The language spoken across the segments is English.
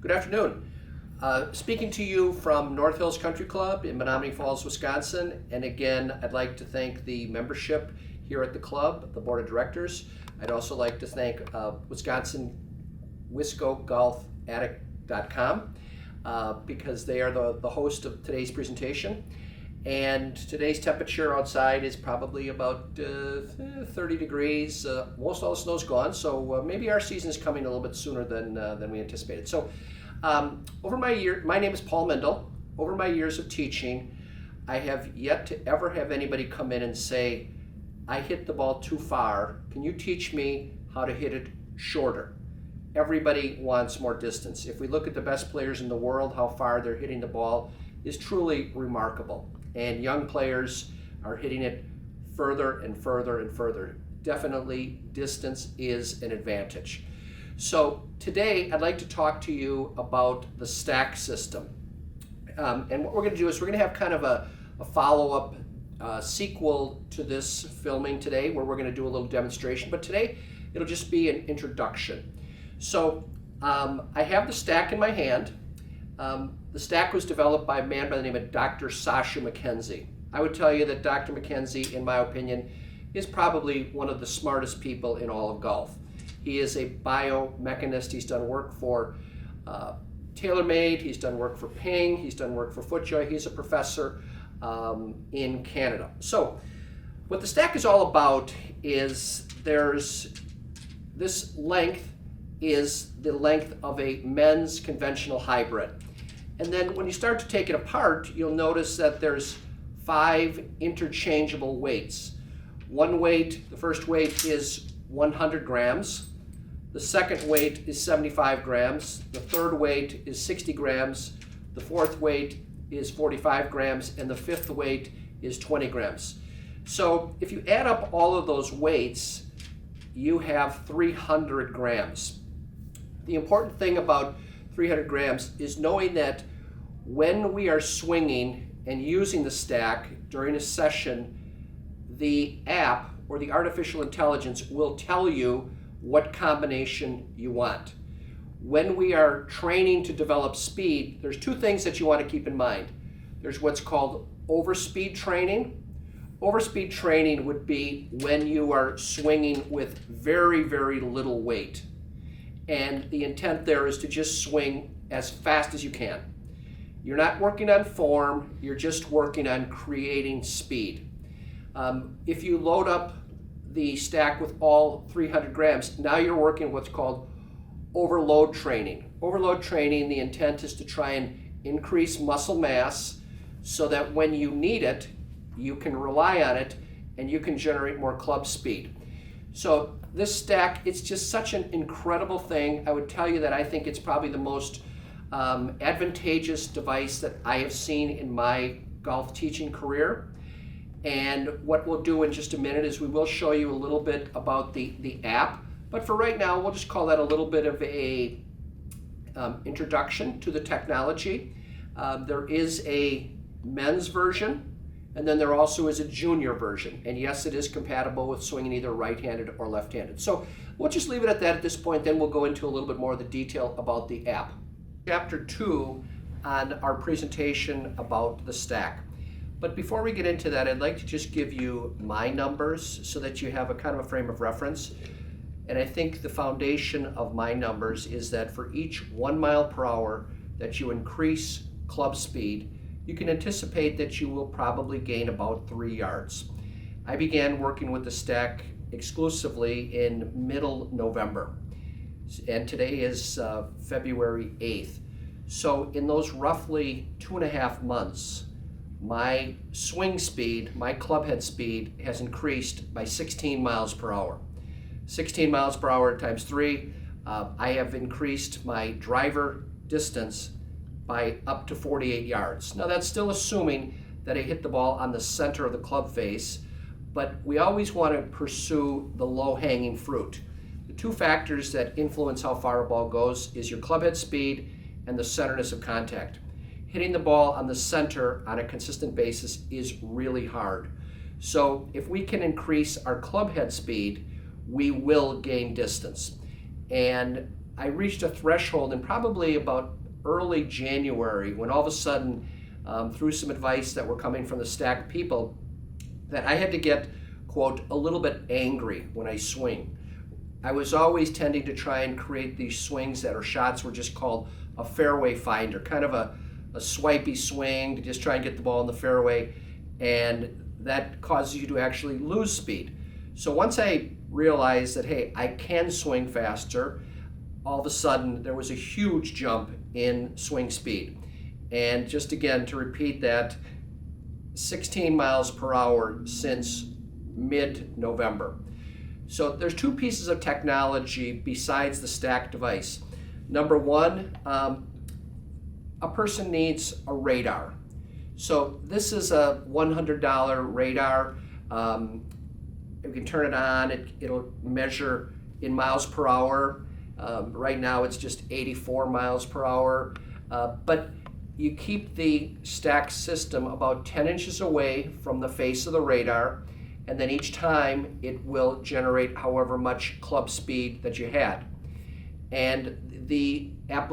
Good afternoon. Speaking to you from North Hills Country Club in Menominee Falls, Wisconsin. And again, I'd like to thank the membership here at the club, the board of directors. I'd also like to thank Wisconsin WiscoGolfAddict.com because they are the host of today's presentation. And today's temperature outside is probably about 30 degrees. Most all the snow's gone, so maybe our season is coming a little bit sooner than we anticipated. So over my name is Paul Mindel. Over my years of teaching, I have yet to ever have anybody come in and say, I hit the ball too far. Can you teach me how to hit it shorter? Everybody wants more distance. If we look at the best players in the world, how far they're hitting the ball is truly remarkable. And young players are hitting it further and further and further. Definitely distance is an advantage. So today I'd like to talk to you about the stack system. And what we're going to do is we're going to have kind of a follow-up sequel to this filming today where we're going to do a little demonstration. But today it'll just be an introduction. So I have the stack in my hand. The stack was developed by a man by the name of Dr. Sasho MacKenzie. I would tell you that Dr. MacKenzie, in my opinion, is probably one of the smartest people in all of golf. He is a biomechanist. He's done work for TaylorMade, he's done work for Ping, he's done work for FootJoy. He's a professor in Canada. So what the stack is all about is this length is the length of a men's conventional hybrid. And then when you start to take it apart, you'll notice that there's 5 interchangeable weights. One weight, the first weight is 100 grams. The second weight is 75 grams. The third weight is 60 grams. The fourth weight is 45 grams. And the fifth weight is 20 grams. So if you add up all of those weights, you have 300 grams. The important thing about 300 grams is knowing that when we are swinging and using the stack during a session, the app or the artificial intelligence will tell you what combination you want. When we are training to develop speed, there's 2 things that you want to keep in mind. There's what's called overspeed training. Overspeed training would be when you are swinging with very, very little weight. And the intent there is to just swing as fast as you can. You're not working on form, you're just working on creating speed. If you load up the stack with all 300 grams, now you're working what's called overload training. Overload training, the intent is to try and increase muscle mass so that when you need it, you can rely on it and you can generate more club speed. So this stack, it's just such an incredible thing. I would tell you that I think it's probably the most advantageous device that I have seen in my golf teaching career. And what we'll do in just a minute is we will show you a little bit about the app. But for right now, we'll just call that a little bit of a introduction to the technology. There is a men's version. And then there also is a junior version. And yes, it is compatible with swinging either right-handed or left-handed. So we'll just leave it at that at this point. Then we'll go into a little bit more of the detail about the app. Chapter 2 on our presentation about the stack. But before we get into that, I'd like to just give you my numbers so that you have a kind of a frame of reference. And I think the foundation of my numbers is that for each 1 mile per hour that you increase club speed, you can anticipate that you will probably gain about 3 yards. I began working with the stack exclusively in middle November, and today is February 8th. So in those roughly 2.5 months, my swing speed, my club head speed has increased by 16 miles per hour. 16 miles per hour times 3, I have increased my driver distance by up to 48 yards. Now that's still assuming that I hit the ball on the center of the club face, but we always want to pursue the low-hanging fruit. The 2 factors that influence how far a ball goes is your club head speed and the centerness of contact. Hitting the ball on the center on a consistent basis is really hard. So if we can increase our club head speed, we will gain distance. And I reached a threshold in probably about early January when all of a sudden, through some advice that were coming from the stack people, that I had to get, quote, a little bit angry when I swing. I was always tending to try and create these swings that, or shots were just called a fairway finder, kind of a swipey swing to just try and get the ball in the fairway, and that causes you to actually lose speed. So once I realized that, hey, I can swing faster, all of a sudden there was a huge jump in swing speed. And just again, to repeat that, 16 miles per hour since mid-November. So there's two pieces of technology besides the stack device. Number one, a person needs a radar. So this is a $100 radar. You can turn it on, it'll measure in miles per hour. Right now it's just 84 miles per hour. But you keep the stack system about 10 inches away from the face of the radar, and then each time it will generate however much club speed that you had. And the app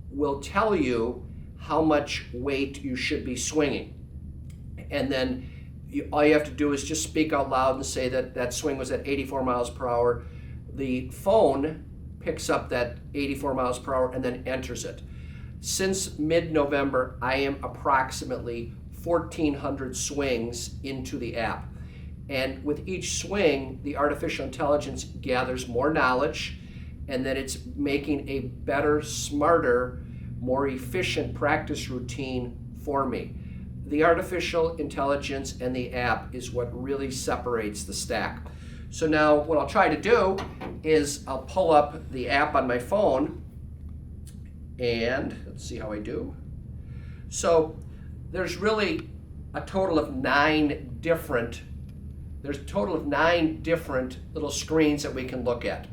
will tell you how much weight you should be swinging. And then all you have to do is just speak out loud and say that that swing was at 84 miles per hour. The phone picks up that 84 miles per hour and then enters it. Since mid-November, I am approximately 1,400 swings into the app. And with each swing, the artificial intelligence gathers more knowledge, and then it's making a better, smarter, more efficient practice routine for me. The artificial intelligence and the app is what really separates the stack. So now what I'll try to do is I'll pull up the app on my phone, and let's see how I do. So there's really a total of 9 different little screens that we can look at.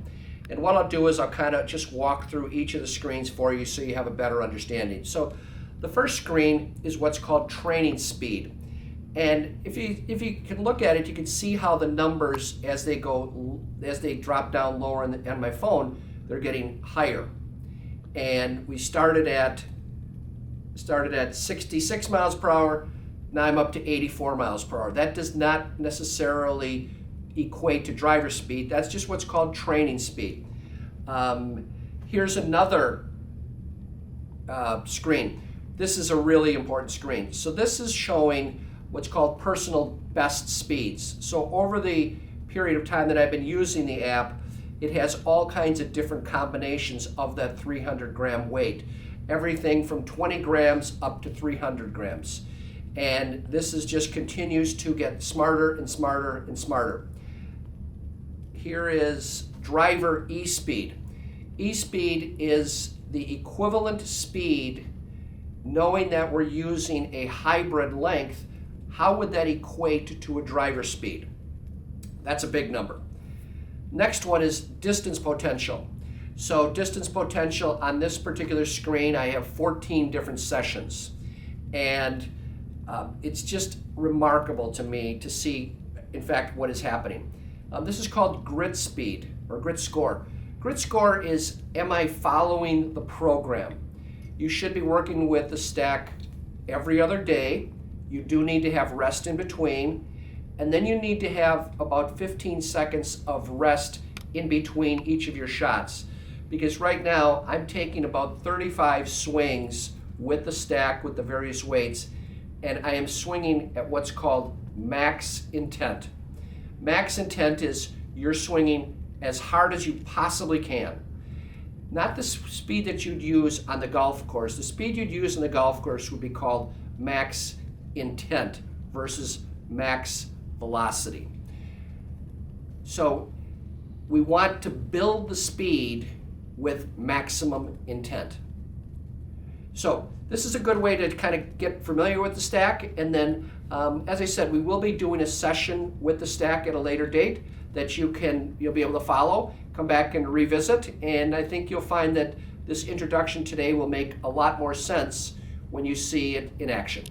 And what I'll do is I'll kind of just walk through each of the screens for you so you have a better understanding. So the first screen is what's called training speed. And if you can look at it, you can see how the numbers, as they drop down lower on my phone, they're getting higher. And we started at 66 miles per hour. Now I'm up to 84 miles per hour. That does not necessarily equate to driver speed. That's just what's called training speed. Here's another screen. This is a really important screen. So this is showing what's called personal best speeds. So over the period of time that I've been using the app, it has all kinds of different combinations of that 300 gram weight. Everything from 20 grams up to 300 grams. And this is just continues to get smarter and smarter and smarter. Here is driver e-speed. E-speed is the equivalent speed, knowing that we're using a hybrid length. How would that equate to a driver speed? That's a big number. Next one is distance potential. So distance potential on this particular screen, I have 14 different sessions. And it's just remarkable to me to see, in fact, what is happening. This is called grit speed or grit score. Grit score is, am I following the program? You should be working with the stack every other day. You do need to have rest in between. And then you need to have about 15 seconds of rest in between each of your shots. Because right now I'm taking about 35 swings with the stack with the various weights, and I am swinging at what's called max intent. Max intent is you're swinging as hard as you possibly can. Not the speed that you'd use on the golf course. The speed you'd use on the golf course would be called max intent versus max velocity. So we want to build the speed with maximum intent. So this is a good way to kind of get familiar with the stack, and then as I said, we will be doing a session with the stack at a later date that you'll be able to follow, come back and revisit, and I think you'll find that this introduction today will make a lot more sense when you see it in action.